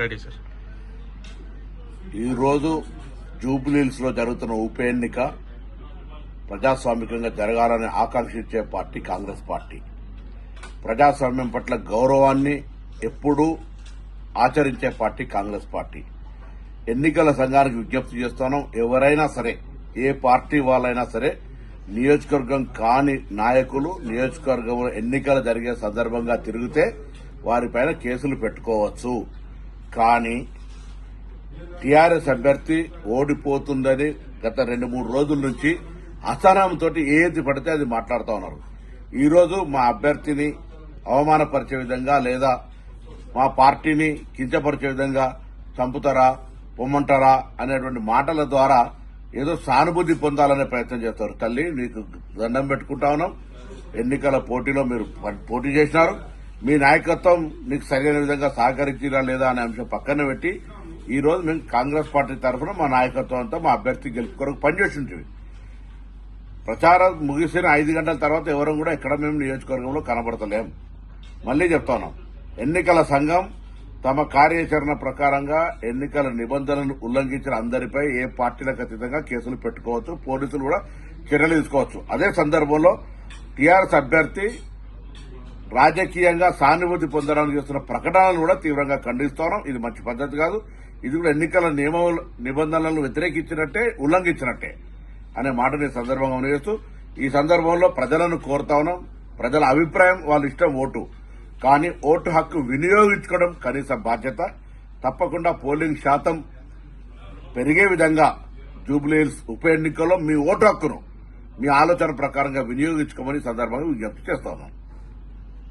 Ready sir. ఈరోజు జూబ్లీహిల్స్ లో జరుగుతున్న ఉప ఎన్నిక ప్రజాస్వామికంగా జరగాలని ఆకాంక్షించే పార్టీ కాంగ్రెస్ పార్టీ. ప్రజాస్వామ్యం పట్ల గౌరవాన్ని ఎప్పుడూ ఆచరించే పార్టీ కాంగ్రెస్ పార్టీ. ఎన్నికల సంఘానికి విజ్ఞప్తి చేస్తున్నాం, ఎవరైనా సరే ఏ పార్టీ వాళ్ళైనా సరే నియోజకవర్గం కాని నాయకులు నియోజకవర్గంలో ఎన్నికలు జరిగే సందర్భంగా తిరిగితే వారిపైన కేసులు పెట్టుకోవచ్చు. కానీ టీఆర్ఎస్ అభ్యర్థి ఓడిపోతుందని గత 2-3 రోజుల నుంచి అసహనంతో ఏది పడితే అది మాట్లాడుతూ ఉన్నారు. ఈరోజు మా అభ్యర్థిని అవమానపరిచే విధంగా లేదా మా పార్టీని కించపరిచే విధంగా చంపుతారా పొమ్మంటారా అనేటువంటి మాటల ద్వారా ఏదో సానుభూతి పొందాలనే ప్రయత్నం చేస్తారు. తల్లి, నీకు దండం పెట్టుకుంటా ఉన్నాం. ఎన్నికల పోటీలో మీరు పోటీ చేసినారు. మీ నాయకత్వం నీకు సరైన విధంగా సహకరించిరా లేదా అనే అంశం పక్కన పెట్టి ఈ రోజు మేము కాంగ్రెస్ పార్టీ తరఫున మా నాయకత్వం అంతా మా అభ్యర్థి గెలుపు కొరకు పనిచేసి ఉంటుంది. ప్రచారం ముగిసిన 5 గంటల తర్వాత ఎవరు కూడా ఎక్కడ మేము నియోజకవర్గంలో కనబడతలేం. మళ్లీ చెప్తున్నాం, ఎన్నికల సంఘం తమ కార్యాచరణ ప్రకారంగా ఎన్నికల నిబంధనలను ఉల్లంఘించిన అందరిపై ఏ పార్టీలకు అతీతంగా కేసులు పెట్టుకోవచ్చు, పోలీసులు కూడా చర్యలు తీసుకోవచ్చు. అదే సందర్భంలో టీఆర్ఎస్ అభ్యర్థి రాజకీయంగా సానుభూతి పొందడానికి చేస్తున్న ప్రకటనలను కూడా తీవ్రంగా ఖండిస్తున్నాం. ఇది మంచి పద్ధతి కాదు. ఇది కూడా ఎన్నికల నిబంధనలను వ్యతిరేకించినట్టే, ఉల్లంఘించినట్టే అనే మాటని సందర్భంగా చేస్తూ ఈ సందర్భంలో ప్రజలను కోరుతా ఉన్నాం. ప్రజల అభిప్రాయం వాళ్ళ ఇష్టం ఓటు, కానీ ఓటు హక్కు వినియోగించుకోవడం కనీస బాధ్యత. తప్పకుండా పోలింగ్ శాతం పెరిగే విధంగా జూబ్లీహిల్స్ ఉప ఎన్నికల్లో మీ ఓటు హక్కును మీ ఆలోచన ప్రకారంగా వినియోగించుకోమని సందర్భంగా విజ్ఞప్తి చేస్తా ఉన్నాం.